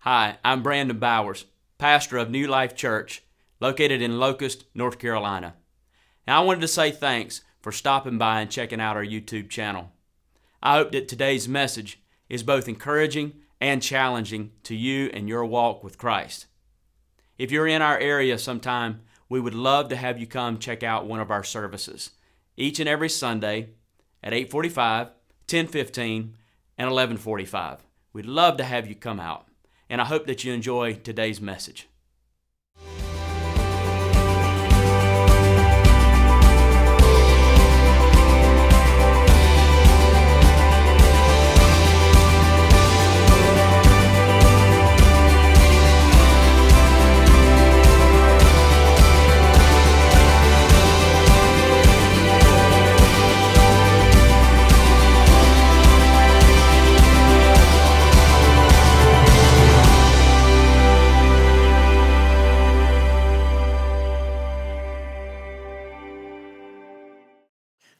Hi, I'm Brandon Bowers, pastor of New Life Church, located in Locust, North Carolina. Now, I wanted to say thanks for stopping by and checking out our YouTube channel. I hope that today's message is both encouraging and challenging to you and your walk with Christ. If you're in our area sometime, we would love to have you come check out one of our services, each and every Sunday at 8:45, 10:15, and 11:45. We'd love to have you come out. And I hope that you enjoy today's message.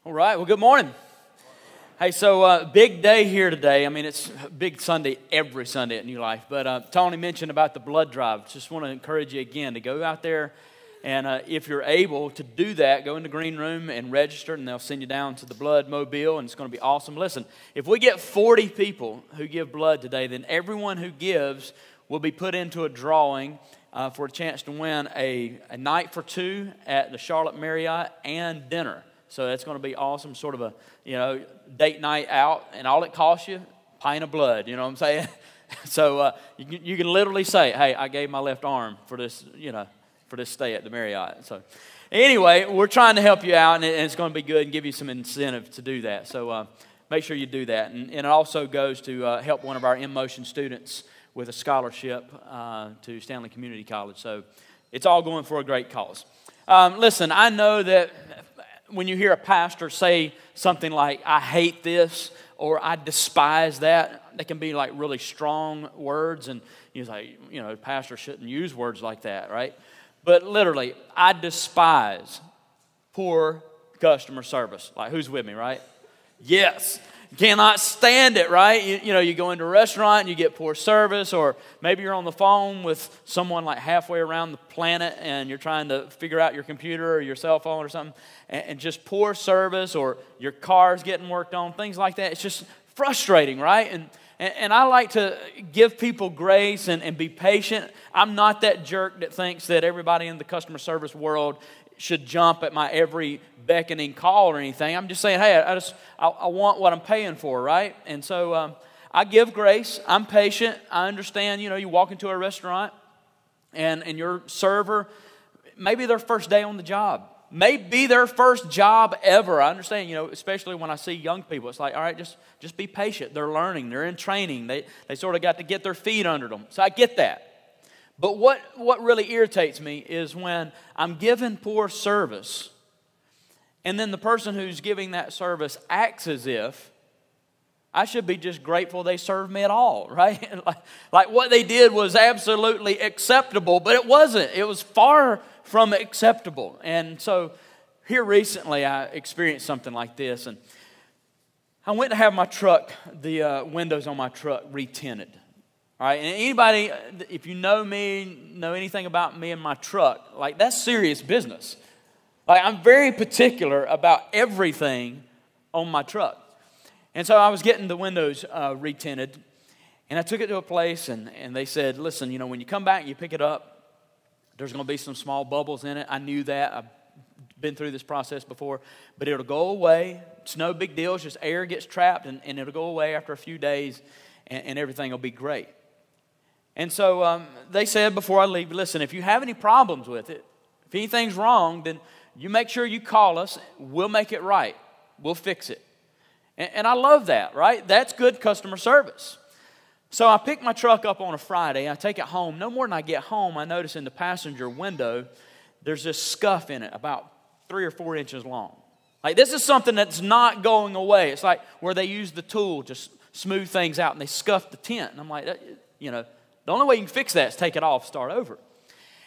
All right, well, good morning. Hey, so big day here today. I mean, it's a big Sunday every Sunday at New Life. But Tony mentioned about the blood drive. Just want to encourage you again to go out there. And if you're able to do that, go in the green room and register, and they'll send you down to the blood mobile, and it's going to be awesome. Listen, if we get 40 people who give blood today, then everyone who gives will be put into a drawing for a chance to win a night for two at the Charlotte Marriott and dinner. So that's going to be awesome, sort of a, date night out, and all it costs you, pint of blood, you know what I'm saying? So you can literally say, hey, I gave my left arm for this, for this stay at the Marriott. So anyway, we're trying to help you out, and it's going to be good and give you some incentive to do that. So make sure you do that. And it also goes to help one of our InMotion students with a scholarship to Stanley Community College. So it's all going for a great cause. Listen, I know that when you hear a pastor say something like, I hate this, or I despise that, they can be like really strong words, and you're like, a pastor shouldn't use words like that, right? But literally, I despise poor customer service. Like, who's with me, right? Yes. Cannot stand it, right? You go into a restaurant and you get poor service, or maybe you're on the phone with someone like halfway around the planet and you're trying to figure out your computer or your cell phone or something, and just poor service, or your car's getting worked on, things like that. It's just frustrating, right? And I like to give people grace and be patient. I'm not that jerk that thinks that everybody in the customer service world should jump at my every beckoning call or anything. I'm just saying, hey, I want what I'm paying for, right? And so I give grace. I'm patient. I understand, you walk into a restaurant and your server, maybe their first day on the job, maybe their first job ever. I understand, especially when I see young people, it's like, all right, just be patient. They're learning. They're in training. They sort of got to get their feet under them. So I get that. But what really irritates me is when I'm giving poor service, and then the person who's giving that service acts as if I should be just grateful they served me at all, right? like what they did was absolutely acceptable, but it wasn't. It was far from acceptable. And so here recently I experienced something like this, and I went to have my truck, the windows on my truck retinted. All right, and anybody, if you know me, know anything about me and my truck, like, that's serious business. Like, I'm very particular about everything on my truck. And so I was getting the windows retinted, and I took it to a place, and they said, listen, when you come back and you pick it up, there's going to be some small bubbles in it. I knew that. I've been through this process before. But it'll go away. It's no big deal. It's just air gets trapped, and it'll go away after a few days, and everything will be great. And so they said before I leave, listen, if you have any problems with it, if anything's wrong, then you make sure you call us. We'll make it right. We'll fix it. And I love that, right? That's good customer service. So I pick my truck up on a Friday. I take it home. No more than I get home, I notice in the passenger window, there's this scuff in it about 3 or 4 inches long. Like, this is something that's not going away. It's like where they use the tool to smooth things out, and they scuff the tint. And I'm like, the only way you can fix that is take it off, start over.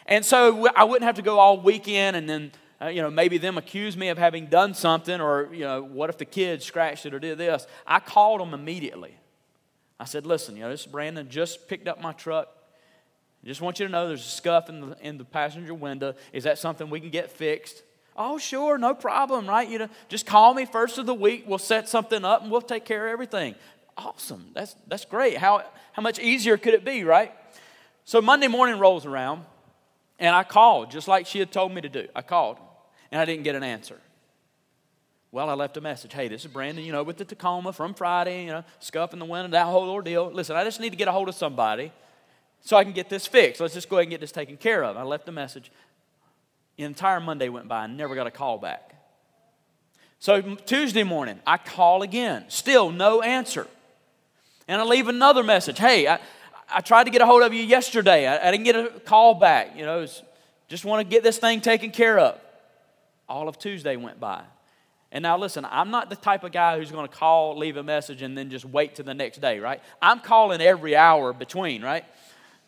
And so I wouldn't have to go all weekend and then maybe them accuse me of having done something, or, what if the kids scratched it or did this? I called them immediately. I said, listen, this is Brandon, just picked up my truck. just want you to know there's a scuff in the passenger window. Is that something we can get fixed? Oh, sure, no problem, right? You know, just call me first of the week. We'll set something up and we'll take care of everything. Awesome. That's great. How much easier could it be, right? So Monday morning rolls around, and I called, just like she had told me to do. I called, and I didn't get an answer. Well, I left a message. Hey, this is Brandon, you know, with the Tacoma from Friday, you know, scuff in the window, that whole ordeal. Listen, I just need to get a hold of somebody so I can get this fixed. Let's just go ahead and get this taken care of. I left a message. The entire Monday went by and never got a call back. So Tuesday morning, I call again. Still no answer. And I leave another message. Hey, I tried to get a hold of you yesterday. I didn't get a call back. You know, just want to get this thing taken care of. All of Tuesday went by. And now listen, I'm not the type of guy who's going to call, leave a message, and then just wait till the next day, right? I'm calling every hour between, right?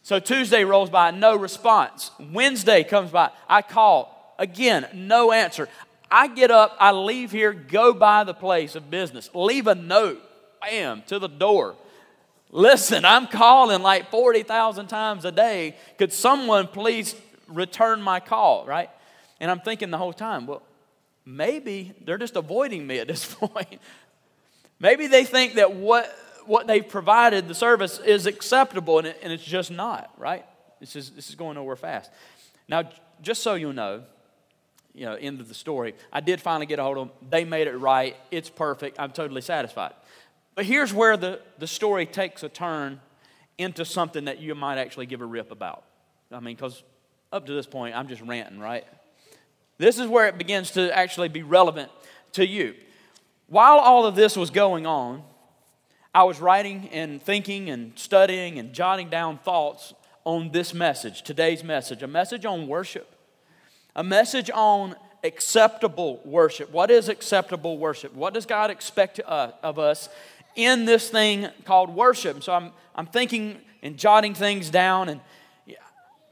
So Tuesday rolls by, no response. Wednesday comes by, I call. Again, no answer. I get up, I leave here, go by the place of business, leave a note, bam, to the door. Listen, I'm calling like 40,000 times a day. Could someone please return my call, right? And I'm thinking the whole time, well, maybe they're just avoiding me at this point. Maybe they think that what they've provided, the service, is acceptable, and it's just not, right? This is going nowhere fast. Now, just so you know, end of the story, I did finally get a hold of them. They made it right. It's perfect. I'm totally satisfied. But here's where the story takes a turn into something that you might actually give a rip about. I mean, because up to this point, I'm just ranting, right? This is where it begins to actually be relevant to you. While all of this was going on, I was writing and thinking and studying and jotting down thoughts on this message, today's message, a message on worship, a message on acceptable worship. What is acceptable worship? What does God expect of us in this thing called worship? So I'm thinking and jotting things down, and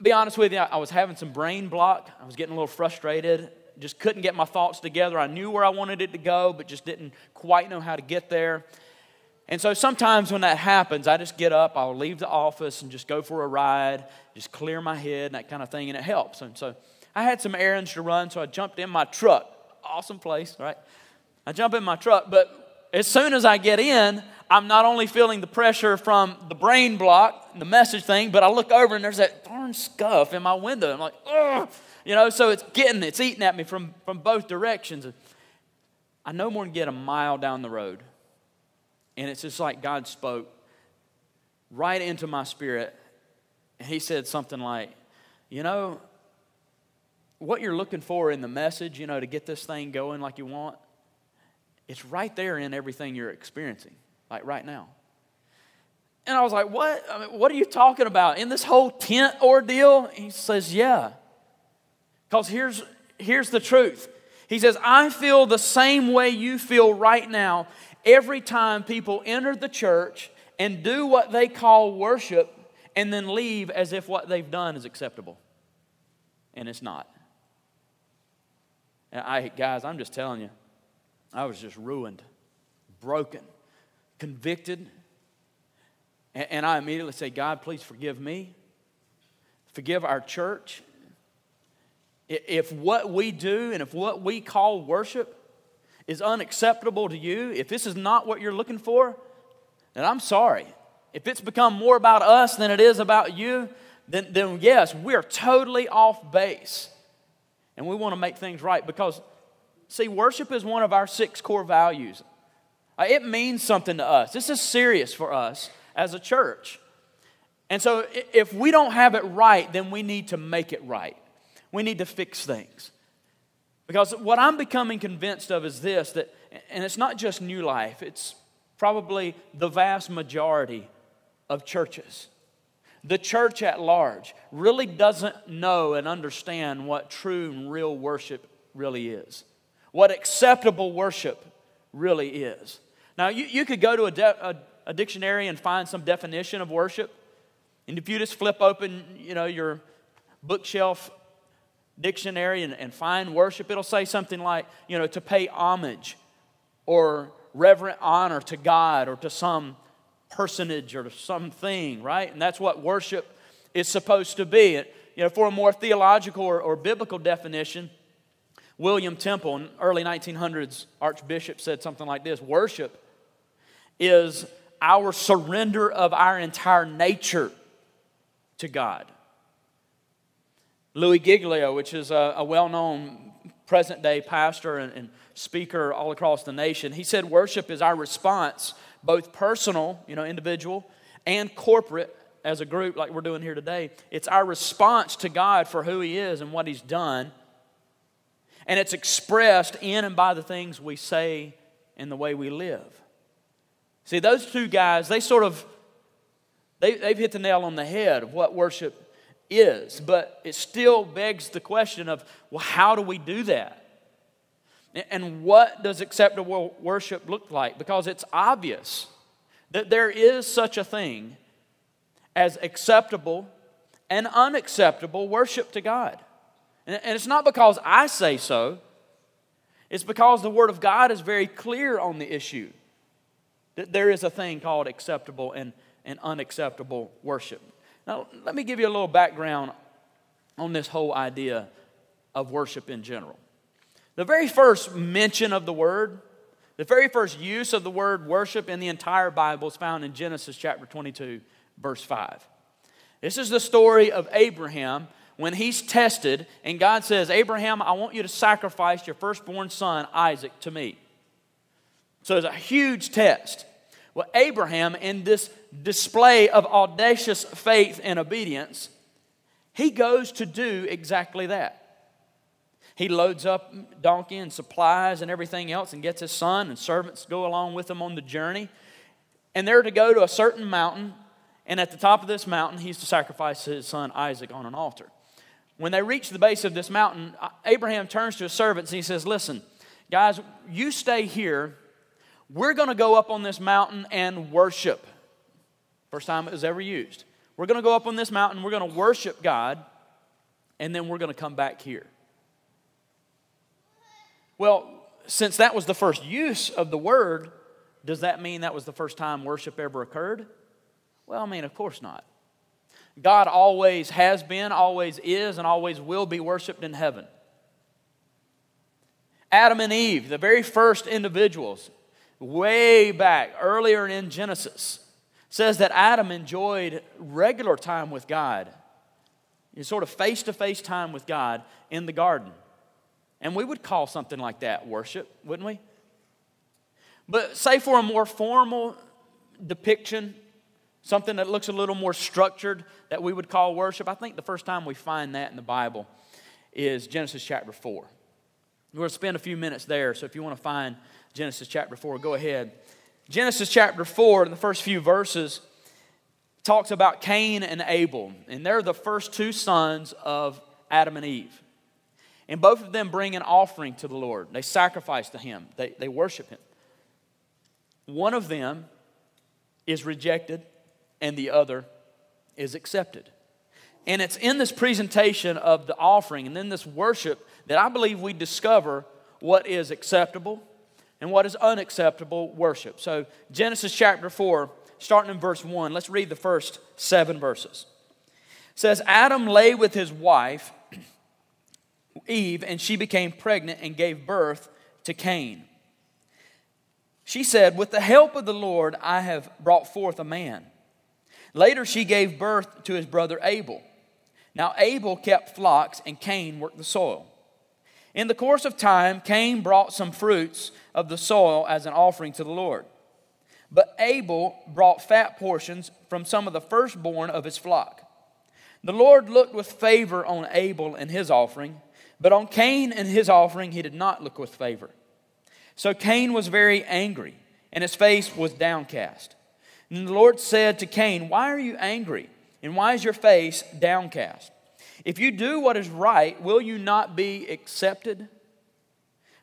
be honest with you, I was having some brain block. I was getting a little frustrated. Just couldn't get my thoughts together. I knew where I wanted it to go, but just didn't quite know how to get there. And so sometimes when that happens, I just get up, I'll leave the office and just go for a ride, just clear my head, that kind of thing, and it helps. And so I had some errands to run, so I jumped in my truck. Awesome place, right? I jump in my truck, but as soon as I get in, I'm not only feeling the pressure from the brain block, the message thing, but I look over and there's that darn scuff in my window. I'm like, ugh! So it's eating at me from both directions. I no more than get a mile down the road. And it's just like God spoke right into my spirit. And He said something like, what you're looking for in the message, to get this thing going like you want, it's right there in everything you're experiencing, like right now. And I was like, what? I mean, what are you talking about? In this whole tent ordeal? He says, yeah. Because here's the truth. He says, I feel the same way you feel right now every time people enter the church and do what they call worship and then leave as if what they've done is acceptable. And it's not. And guys, I'm just telling you, I was just ruined, broken, convicted. And I immediately say, God, please forgive me. Forgive our church. If what we do and if what we call worship is unacceptable to you, if this is not what you're looking for, then I'm sorry. If it's become more about us than it is about you, then yes, we're totally off base. And we want to make things right because, see, worship is one of our 6 core values. It means something to us. This is serious for us as a church. And so if we don't have it right, then we need to make it right. We need to fix things. Because what I'm becoming convinced of is this, and it's not just New Life, it's probably the vast majority of churches. The church at large really doesn't know and understand what true and real worship really is. What acceptable worship really is. Now, you could go to a dictionary and find some definition of worship. And if you just flip open, your bookshelf dictionary and find worship, it'll say something like, to pay homage or reverent honor to God or to some personage or to something, right? And that's what worship is supposed to be. For a more theological or biblical definition, William Temple, in early 1900s archbishop, said something like this: worship is our surrender of our entire nature to God. Louis Giglio, which is a well-known present-day pastor and speaker all across the nation, he said worship is our response, both personal, individual, and corporate, as a group like we're doing here today. It's our response to God for who He is and what He's done. And it's expressed in and by the things we say and the way we live. See, those two guys, they've hit the nail on the head of what worship is. But it still begs the question of, well, how do we do that? And what does acceptable worship look like? Because it's obvious that there is such a thing as acceptable and unacceptable worship to God. And it's not because I say so. It's because the Word of God is very clear on the issue that there is a thing called acceptable and unacceptable worship. Now, let me give you a little background on this whole idea of worship in general. The very first mention of the word, the very first use of the word worship in the entire Bible is found in Genesis chapter 22, verse 5. This is the story of Abraham when he's tested, and God says, Abraham, I want you to sacrifice your firstborn son, Isaac, to me. So it's a huge test. Well, Abraham, in this display of audacious faith and obedience, he goes to do exactly that. He loads up donkey and supplies and everything else and gets his son, and servants go along with him on the journey. And they're to go to a certain mountain, and at the top of this mountain, he's to sacrifice his son Isaac on an altar. When they reach the base of this mountain, Abraham turns to his servants and he says, listen, guys, you stay here. We're going to go up on this mountain and worship. First time it was ever used. We're going to go up on this mountain, we're going to worship God, and then we're going to come back here. Well, since that was the first use of the word, does that mean that was the first time worship ever occurred? Well, of course not. God always has been, always is, and always will be worshiped in heaven. Adam and Eve, the very first individuals, way back, earlier in Genesis, says that Adam enjoyed regular time with God, sort of face-to-face time with God in the garden. And we would call something like that worship, wouldn't we? But say for a more formal depiction, something that looks a little more structured that we would call worship, I think the first time we find that in the Bible is Genesis chapter 4. We're going to spend a few minutes there, so if you want to find Genesis chapter 4, go ahead. Genesis chapter 4, in the first few verses, talks about Cain and Abel. And they're the first two sons of Adam and Eve. And both of them bring an offering to the Lord. They sacrifice to Him. They worship Him. One of them is rejected and the other is accepted. And it's in this presentation of the offering and in this worship that I believe we discover what is acceptable and what is unacceptable worship. So Genesis chapter 4, starting in verse 1, let's read the first 7 verses. It says, Adam lay with his wife, Eve, and she became pregnant and gave birth to Cain. She said, with the help of the Lord, I have brought forth a man. Later she gave birth to his brother Abel. Now Abel kept flocks and Cain worked the soil. In the course of time, Cain brought some fruits of the soil as an offering to the Lord. But Abel brought fat portions from some of the firstborn of his flock. The Lord looked with favor on Abel and his offering, but on Cain and his offering he did not look with favor. So Cain was very angry, and his face was downcast. And the Lord said to Cain, why are you angry, and why is your face downcast? If you do what is right, will you not be accepted?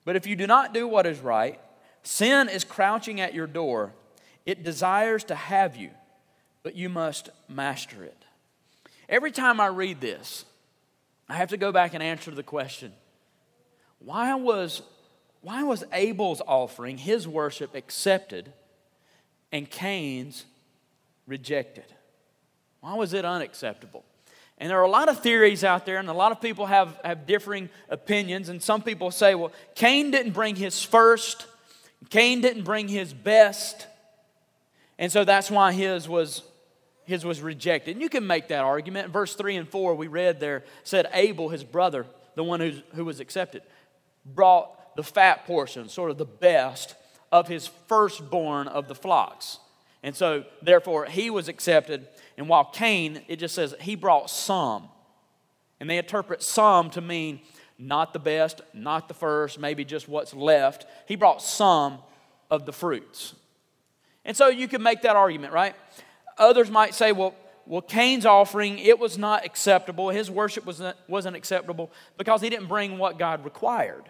But if you do not do what is right, sin is crouching at your door. It desires to have you, but you must master it. Every time I read this, I have to go back and answer the question, why was Abel's offering, his worship, accepted and Cain's rejected? Why was it unacceptable? And there are a lot of theories out there, and a lot of people have differing opinions. And some people say, well, Cain didn't bring his first, Cain didn't bring his best, and so that's why his was rejected. And you can make that argument. In verse 3 and 4 we read there, said Abel, his brother, the one who was accepted, brought the fat portion, sort of the best, of his firstborn of the flocks. And so, therefore, he was accepted. And while Cain, it just says he brought some. And they interpret some to mean not the best, not the first, maybe just what's left. He brought some of the fruits. And so you can make that argument, right? Others might say, well, Cain's offering, it was not acceptable. His worship wasn't acceptable because he didn't bring what God required.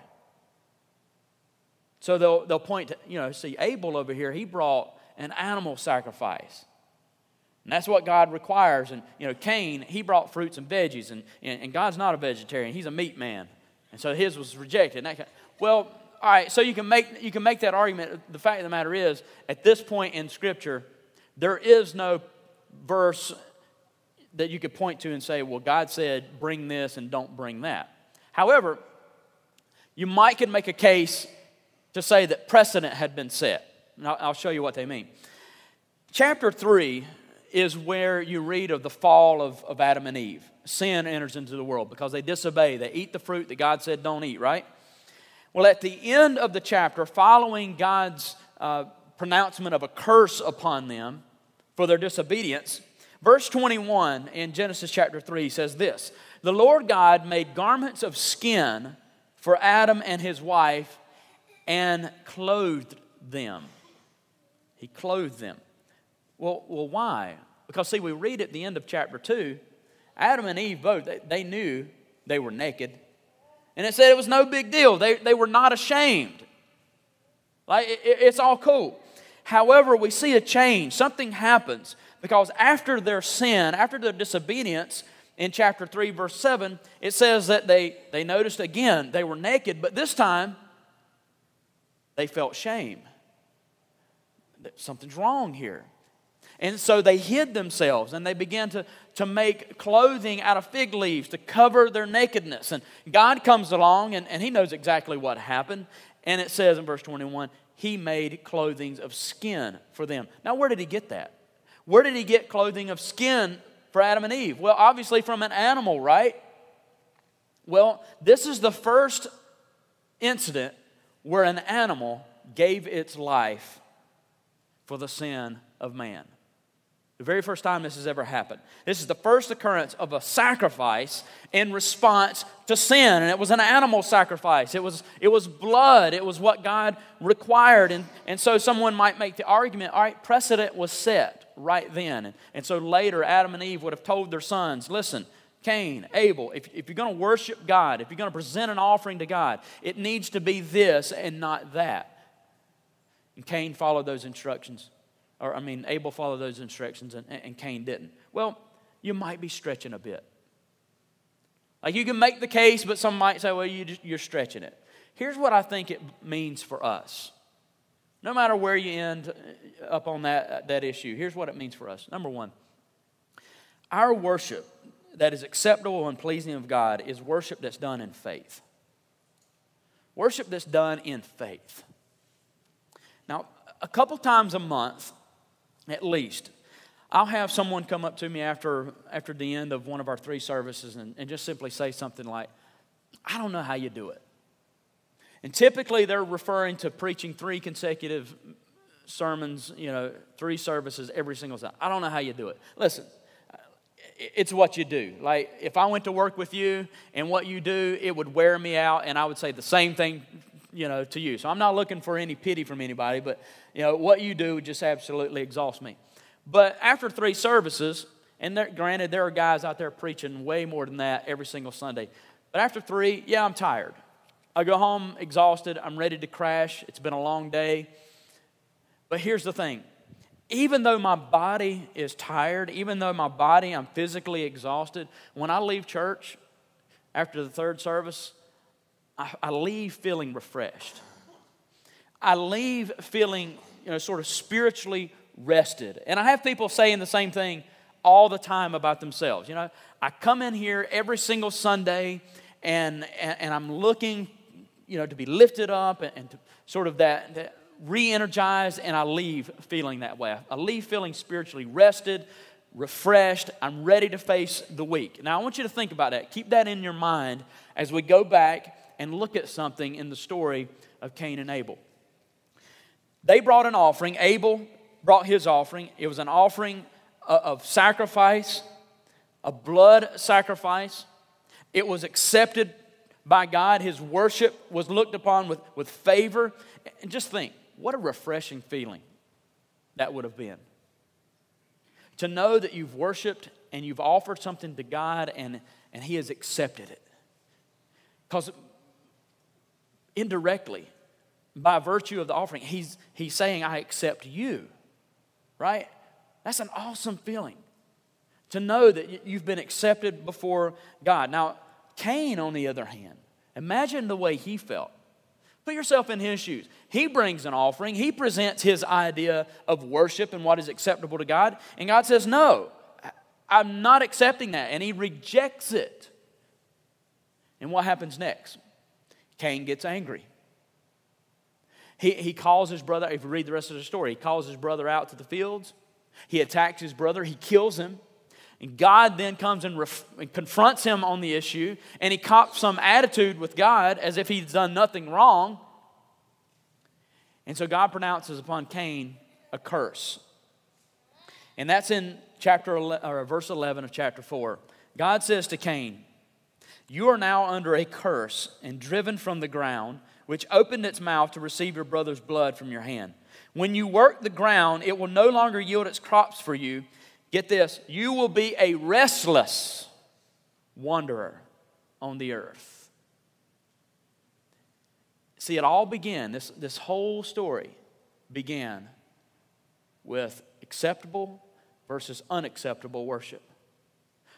So they'll point to, see Abel over here, he brought an animal sacrifice. And that's what God requires. And, Cain, he brought fruits and veggies. And God's not a vegetarian. He's a meat man. And so his was rejected. Well, all right, so you can make that argument. The fact of the matter is, at this point in Scripture, there is no verse that you could point to and say, well, God said, bring this and don't bring that. However, you could make a case to say that precedent had been set. And I'll show you what they mean. Chapter 3 is where you read of the fall of Adam and Eve. Sin enters into the world because they disobey. They eat the fruit that God said don't eat, right? Well, at the end of the chapter, following God's pronouncement of a curse upon them for their disobedience, verse 21 in Genesis chapter 3 says this: the Lord God made garments of skin for Adam and his wife and clothed them. He clothed them. Well, why? Because, see, we read at the end of chapter 2, Adam and Eve both, they knew they were naked. And it said it was no big deal. They were not ashamed. Like, it's all cool. However, we see a change. Something happens. Because after their sin, after their disobedience, in chapter 3, verse 7, it says that they noticed again they were naked, but this time they felt shame. Something's wrong here. And so they hid themselves and they began to make clothing out of fig leaves to cover their nakedness. And God comes along and He knows exactly what happened. And it says in verse 21, He made clothing of skin for them. Now, where did He get that? Where did He get clothing of skin for Adam and Eve? Well, obviously from an animal, right? Well, this is the first incident where an animal gave its life for the sin of man. The very first time this has ever happened. This is the first occurrence of a sacrifice in response to sin. And it was an animal sacrifice. It was blood. It was what God required. And so someone might make the argument, all right, precedent was set right then. And so later Adam and Eve would have told their sons, listen, Cain, Abel, if you're going to worship God, if you're going to present an offering to God, it needs to be this and not that. And Cain followed those instructions. Abel followed those instructions and Cain didn't. Well, you might be stretching a bit. Like you can make the case, but some might say, well, you're stretching it. Here's what I think it means for us. No matter where you end up on that issue, here's what it means for us. Number one, our worship that is acceptable and pleasing of God is worship that's done in faith. Worship that's done in faith. Now, a couple times a month, at least, I'll have someone come up to me after the end of one of our 3 services and just simply say something like, I don't know how you do it. And typically they're referring to preaching 3 consecutive sermons, 3 services every single time. I don't know how you do it. Listen, it's what you do. Like if I went to work with you and what you do, it would wear me out and I would say the same thing to you. So I'm not looking for any pity from anybody, but what you do just absolutely exhausts me. But after 3 services, and granted there are guys out there preaching way more than that every single Sunday, but after 3, I'm tired. I go home exhausted. I'm ready to crash. It's been a long day. But here's the thing. Even though my body is tired, even though I'm physically exhausted, when I leave church after the 3rd service, I leave feeling refreshed. I leave feeling, sort of spiritually rested. And I have people saying the same thing all the time about themselves. You know, I come in here every single Sunday and I'm looking, you know, to be lifted up and to sort of that re-energized, and I leave feeling that way. I leave feeling spiritually rested, refreshed. I'm ready to face the week. Now, I want you to think about that. Keep that in your mind as we go back and look at something in the story of Cain and Abel. They brought an offering. Abel brought his offering. It was an offering of sacrifice, a blood sacrifice. It was accepted by God. His worship was looked upon with favor. And just think, what a refreshing feeling that would have been. To know that you've worshiped and you've offered something to God and He has accepted it. Because indirectly, by virtue of the offering, He's saying, I accept you. Right? That's an awesome feeling. To know that you've been accepted before God. Now, Cain, on the other hand, imagine the way he felt. Put yourself in his shoes. He brings an offering. He presents his idea of worship and what is acceptable to God. And God says, no, I'm not accepting that. And he rejects it. And what happens next? Cain gets angry. He calls his brother, if you read the rest of the story, he calls his brother out to the fields. He attacks his brother. He kills him. And God then comes and confronts him on the issue, and he cops some attitude with God as if he's done nothing wrong. And so God pronounces upon Cain a curse. And that's in verse 11 of chapter 4. God says to Cain, you are now under a curse and driven from the ground, which opened its mouth to receive your brother's blood from your hand. When you work the ground, it will no longer yield its crops for you. Get this, you will be a restless wanderer on the earth. See, it all began, this whole story began with acceptable versus unacceptable worship.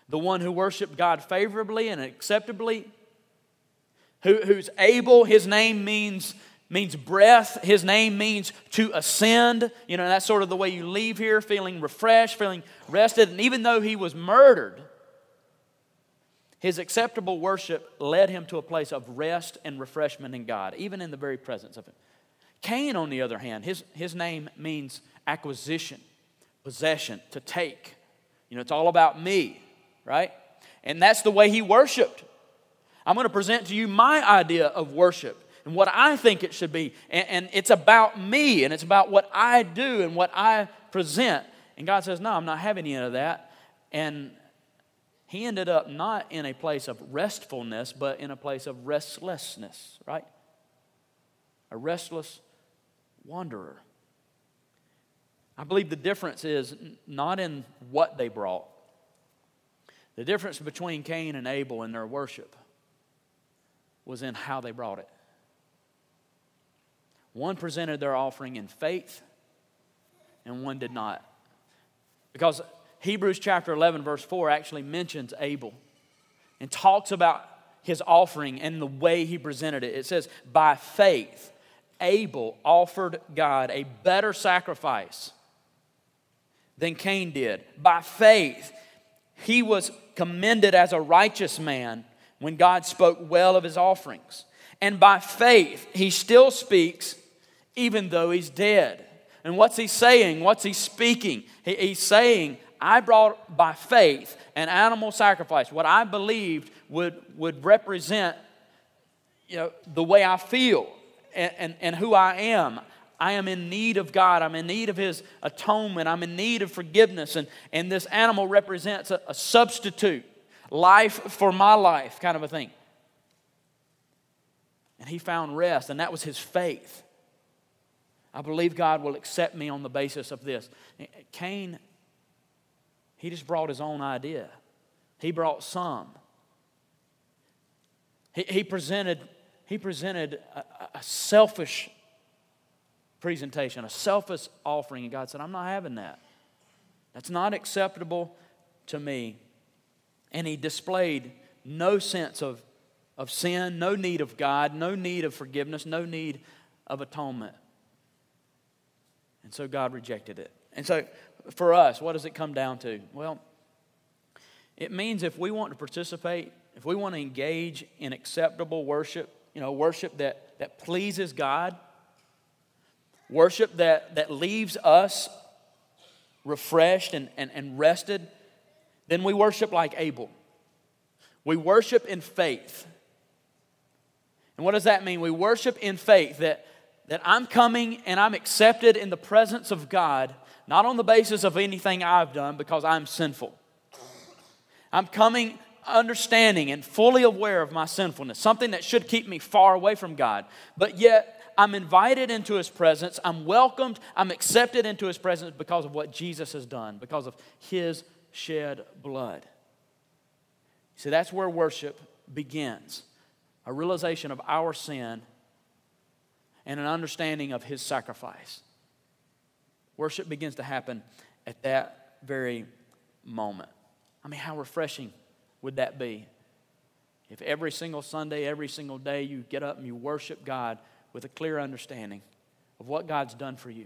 The one who worshiped God favorably and acceptably, who's able, his name means breath. His name means to ascend. You know, that's sort of the way you leave here, feeling refreshed, feeling rested. And even though he was murdered, his acceptable worship led him to a place of rest and refreshment in God, even in the very presence of him. Cain, on the other hand, his name means acquisition, possession, to take. You know, it's all about me, right? And that's the way he worshiped. I'm going to present to you my idea of worship and what I think it should be. And it's about me, and it's about what I do and what I present. And God says, no, I'm not having any of that. And he ended up not in a place of restfulness, but in a place of restlessness, right? A restless wanderer. I believe the difference is not in what they brought. The difference between Cain and Abel in their worship was in how they brought it. One presented their offering in faith, and one did not. Because Hebrews chapter 11, verse 4 actually mentions Abel and talks about his offering and the way he presented it. It says, by faith, Abel offered God a better sacrifice than Cain did. By faith, he was commended as a righteous man when God spoke well of his offerings. And by faith, he still speaks even though he's dead. And what's he saying? What's he speaking? He's saying, I brought by faith an animal sacrifice, what I believed would represent, you know, the way I feel and who I am. I am in need of God. I'm in need of His atonement. I'm in need of forgiveness. And this animal represents a substitute, life for my life kind of a thing. And he found rest, and that was his faith. I believe God will accept me on the basis of this. Cain, he just brought his own idea. He brought some. He presented a selfish presentation, a selfish offering, and God said, I'm not having that. That's not acceptable to me. And he displayed no sense of sin, no need of God, no need of forgiveness, no need of atonement. And so God rejected it. And so for us, what does it come down to? Well, It means if we want to participate, if we want to engage in acceptable worship, worship that pleases God, worship that leaves us refreshed and rested, then we worship like Abel. We worship in faith. And what does that mean? We worship in faith that I'm coming and I'm accepted in the presence of God, not on the basis of anything I've done because I'm sinful. I'm coming understanding and fully aware of my sinfulness, something that should keep me far away from God. But yet, I'm invited into His presence, I'm welcomed, I'm accepted into His presence because of what Jesus has done, because of His shed blood. See, that's where worship begins. A realization of our sin and an understanding of His sacrifice. Worship begins to happen at that very moment. I mean, how refreshing would that be? If every single Sunday, every single day, you get up and you worship God with a clear understanding of what God's done for you.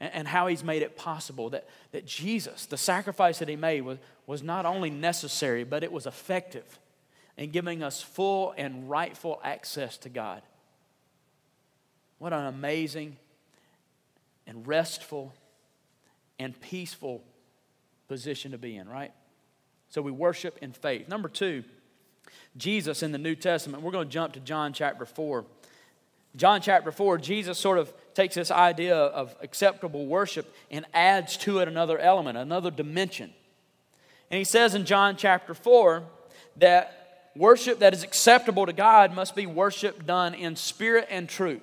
And how He's made it possible that Jesus, the sacrifice that He made was not only necessary, but it was effective in giving us full and rightful access to God. What an amazing and restful and peaceful position to be in, right? So we worship in faith. Number 2, Jesus in the New Testament. We're going to jump to John chapter 4. John chapter 4, Jesus sort of takes this idea of acceptable worship and adds to it another element, another dimension. And He says in John chapter 4 that worship that is acceptable to God must be worship done in spirit and truth.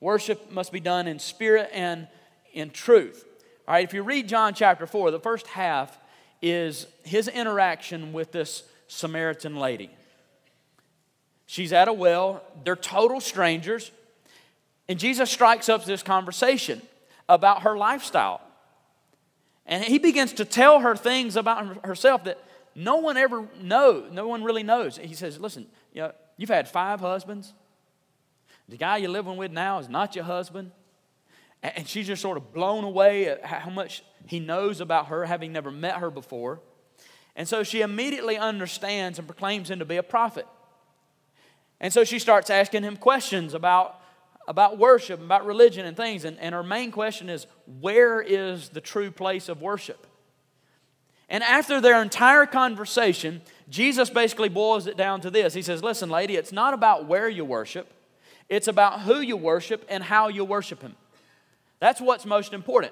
Worship must be done in spirit and in truth. All right, if you read John chapter 4, the first half is His interaction with this Samaritan lady. She's at a well. They're total strangers. And Jesus strikes up this conversation about her lifestyle. And He begins to tell her things about herself that no one ever knows. No one really knows. He says, listen, you've had 5 husbands. The guy you're living with now is not your husband. And she's just sort of blown away at how much He knows about her, having never met her before. And so she immediately understands and proclaims Him to be a prophet. And so she starts asking Him questions about worship, about religion and things. And her main question is, where is the true place of worship? And after their entire conversation, Jesus basically boils it down to this. He says, listen, lady, it's not about where you worship. It's about who you worship and how you worship Him. That's what's most important.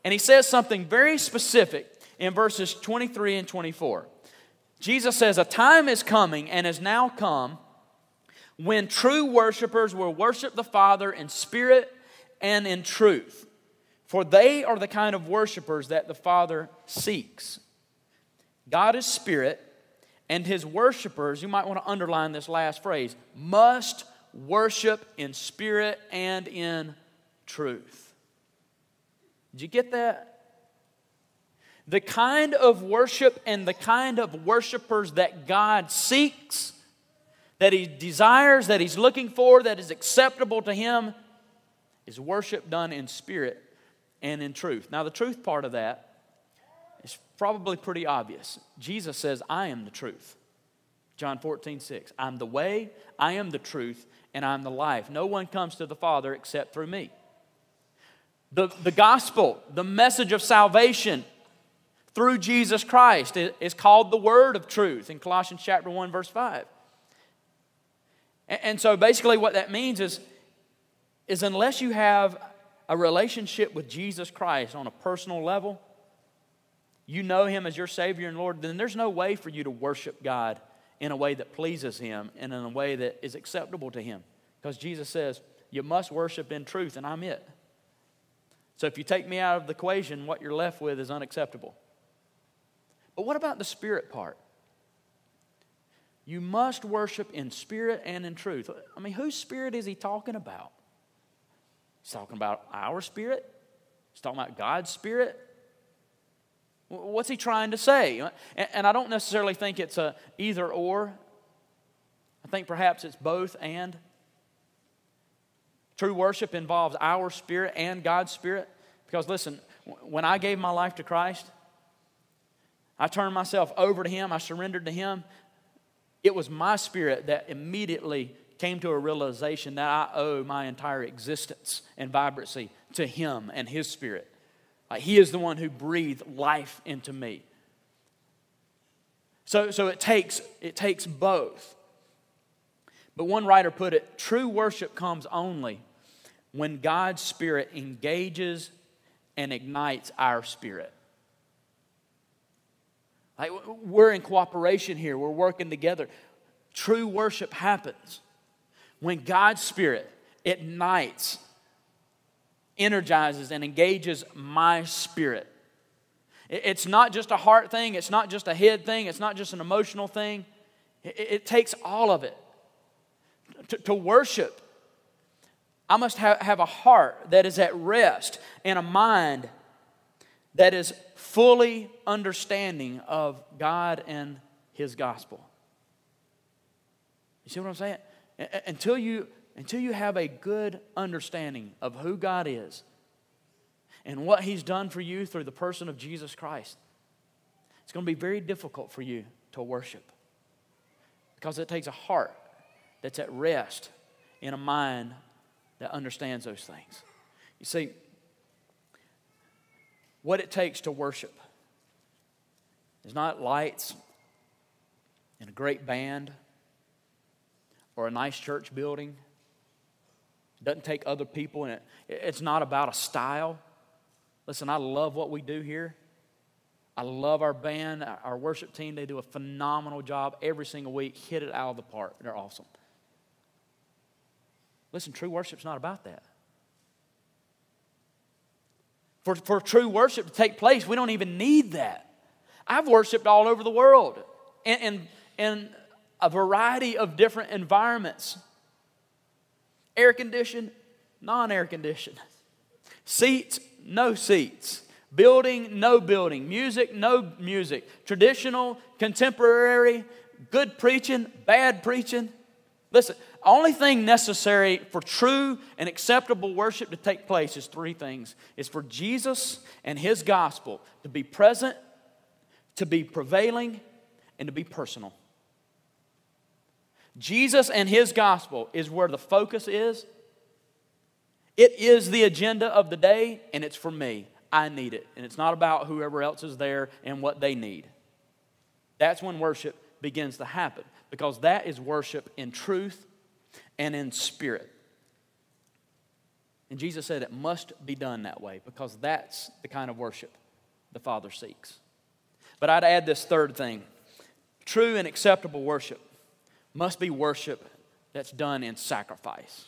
And He says something very specific in verses 23 and 24. Jesus says, a time is coming and has now come when true worshipers will worship the Father in spirit and in truth. For they are the kind of worshipers that the Father seeks. God is spirit, and His worshipers, you might want to underline this last phrase, must worship in spirit and in truth. Did you get that? The kind of worship and the kind of worshipers that God seeks, that He desires, that He's looking for, that is acceptable to Him, is worship done in spirit and in truth. Now, the truth part of that is probably pretty obvious. Jesus says, I am the truth. John 14:6. I'm the way, I am the truth, and I'm the life. No one comes to the Father except through me. The gospel, the message of salvation through Jesus Christ is called the word of truth in Colossians chapter 1, verse 5. And so basically what that means is unless you have a relationship with Jesus Christ on a personal level, you know Him as your Savior and Lord, then there's no way for you to worship God in a way that pleases Him and in a way that is acceptable to Him. Because Jesus says, you must worship in truth, and I'm it. So if you take me out of the equation, what you're left with is unacceptable. But what about the spirit part? You must worship in spirit and in truth. I mean, whose spirit is He talking about? He's talking about our spirit? He's talking about God's spirit? What's He trying to say? And I don't necessarily think it's a either or. I think perhaps it's both and. True worship involves our spirit and God's spirit. Because listen, when I gave my life to Christ, I turned myself over to Him, I surrendered to Him, it was my spirit that immediately came to a realization that I owe my entire existence and vibrancy to Him and His Spirit. He is the one who breathed life into me. So it takes both. But one writer put it, true worship comes only when God's Spirit engages and ignites our spirit. Like, we're in cooperation here. We're working together. True worship happens when God's Spirit ignites, energizes, and engages my spirit. It's not just a heart thing. It's not just a head thing. It's not just an emotional thing. It takes all of it. To worship, I must have a heart that is at rest and a mind that is fully understanding of God and His gospel. You see what I'm saying? Until you have a good understanding of who God is and what He's done for you through the person of Jesus Christ, it's going to be very difficult for you to worship, because it takes a heart that's at rest in a mind that understands those things. You see, what it takes to worship is not lights and a great band or a nice church building. It doesn't take other people, and it's not about a style. Listen, I love what we do here. I love our band, our worship team. They do a phenomenal job every single week. Hit it out of the park. They're awesome. Listen, true worship's not about that. For true worship to take place, we don't even need that. I've worshiped all over the world in a variety of different environments. Air-conditioned, non-air-conditioned. Seats, no seats. Building, no building. Music, no music. Traditional, contemporary, good preaching, bad preaching. Listen, the only thing necessary for true and acceptable worship to take place is three things. It's for Jesus and His gospel to be present, to be prevailing, and to be personal. Jesus and His gospel is where the focus is. It is the agenda of the day, and it's for me. I need it. And it's not about whoever else is there and what they need. That's when worship begins to happen, because that is worship in truth and in spirit. And Jesus said it must be done that way, because that's the kind of worship the Father seeks. But I'd add this third thing. True and acceptable worship must be worship that's done in sacrifice.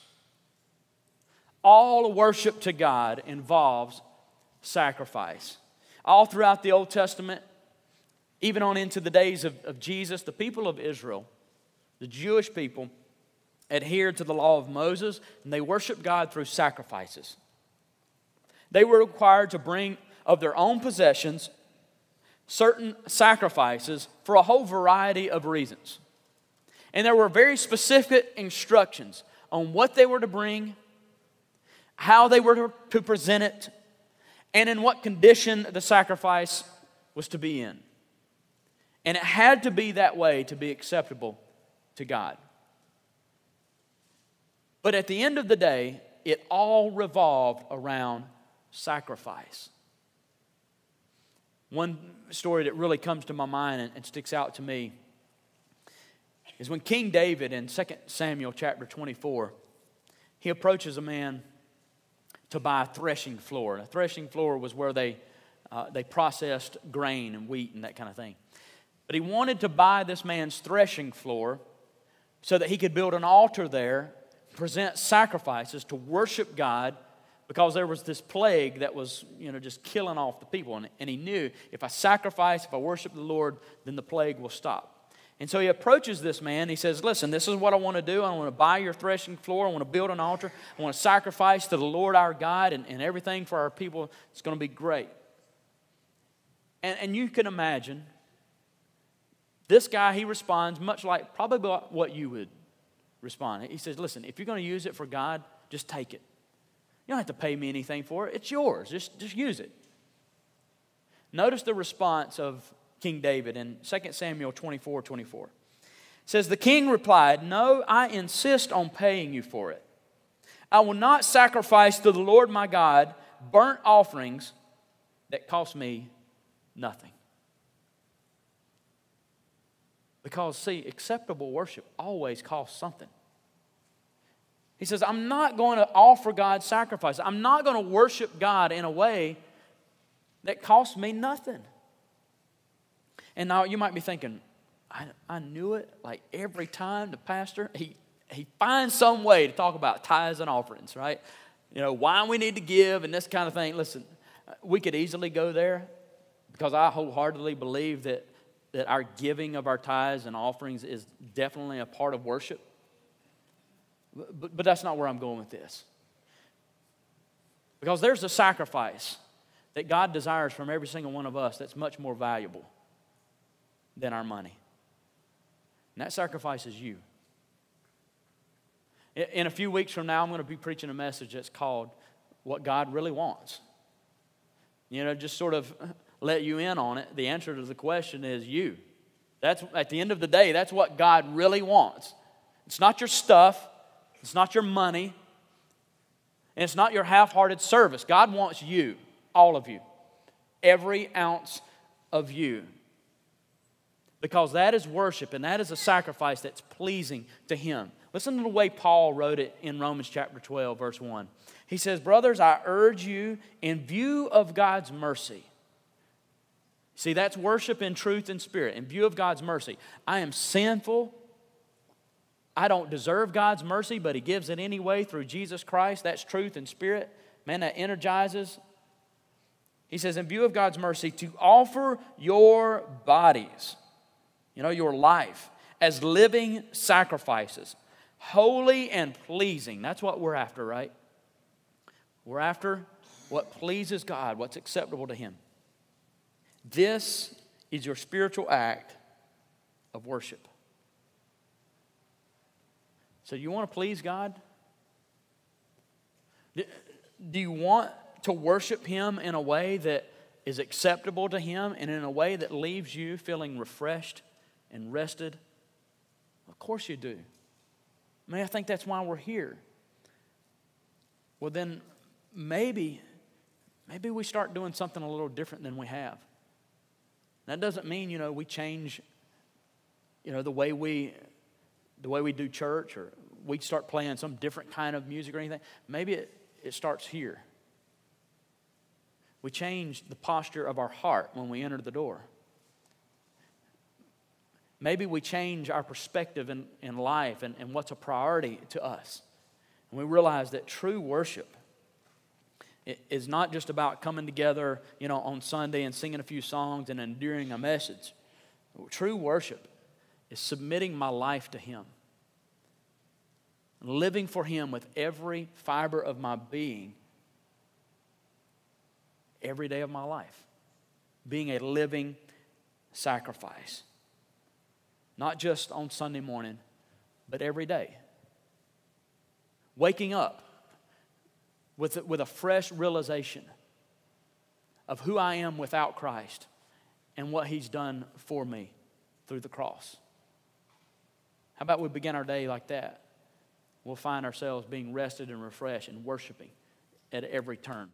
All worship to God involves sacrifice. All throughout the Old Testament, even on into the days of Jesus, the people of Israel, the Jewish people, adhered to the law of Moses, and they worshiped God through sacrifices. They were required to bring of their own possessions certain sacrifices for a whole variety of reasons. And there were very specific instructions on what they were to bring, how they were to present it, and in what condition the sacrifice was to be in. And it had to be that way to be acceptable to God. But at the end of the day, it all revolved around sacrifice. One story that really comes to my mind and sticks out to me is when King David in 2 Samuel chapter 24, he approaches a man to buy a threshing floor. A threshing floor was where they processed grain and wheat and that kind of thing. But he wanted to buy this man's threshing floor so that he could build an altar there, present sacrifices to worship God, because there was this plague that was, just killing off the people. And he knew, if I sacrifice, if I worship the Lord, then the plague will stop. And so he approaches this man. He says, listen, this is what I want to do. I want to buy your threshing floor. I want to build an altar. I want to sacrifice to the Lord our God and everything for our people. It's going to be great. And you can imagine, this guy, he responds much like probably what you would respond. He says, listen, if you're going to use it for God, just take it. You don't have to pay me anything for it. It's yours. Just use it. Notice the response of King David in 2 Samuel 24:24. It says, "The king replied, 'No, I insist on paying you for it. I will not sacrifice to the Lord my God burnt offerings that cost me nothing.'" Because, see, acceptable worship always costs something. He says, I'm not going to offer God sacrifice. I'm not going to worship God in a way that costs me nothing. And now you might be thinking, I knew it. Like every time the pastor, he finds some way to talk about tithes and offerings, right? You know, why we need to give and this kind of thing. Listen, we could easily go there because I wholeheartedly believe that our giving of our tithes and offerings is definitely a part of worship. But that's not where I'm going with this. Because there's a sacrifice that God desires from every single one of us that's much more valuable than our money. And that sacrifice is you. In a few weeks from now, I'm going to be preaching a message that's called What God Really Wants. You know, just sort of let you in on it. The answer to the question is you. That's, at the end of the day, that's what God really wants. It's not your stuff. It's not your money. And it's not your half-hearted service. God wants you, all of you. Every ounce of you. Because that is worship and that is a sacrifice that's pleasing to Him. Listen to the way Paul wrote it in Romans chapter 12, verse 1. He says, "Brothers, I urge you in view of God's mercy." See, that's worship in truth and spirit, in view of God's mercy. I am sinful. I don't deserve God's mercy, but He gives it anyway through Jesus Christ. That's truth and spirit. Man, that energizes. He says, in view of God's mercy, to offer your bodies, your life, as living sacrifices, holy and pleasing. That's what we're after, right? We're after what pleases God, what's acceptable to Him. This is your spiritual act of worship. So you want to please God? Do you want to worship Him in a way that is acceptable to Him and in a way that leaves you feeling refreshed and rested? Of course you do. I think that's why we're here. Well, then maybe we start doing something a little different than we have. That doesn't mean, we change, the way we do church, or we start playing some different kind of music or anything. Maybe it starts here. We change the posture of our heart when we enter the door. Maybe we change our perspective in life and what's a priority to us. And we realize that true worship is not just about coming together, on Sunday and singing a few songs and enduring a message. True worship is submitting my life to Him. Living for Him with every fiber of my being every day of my life. Being a living sacrifice. Not just on Sunday morning, but every day. Waking up with a fresh realization of who I am without Christ and what He's done for me through the cross. How about we begin our day like that? We'll find ourselves being rested and refreshed and worshiping at every turn.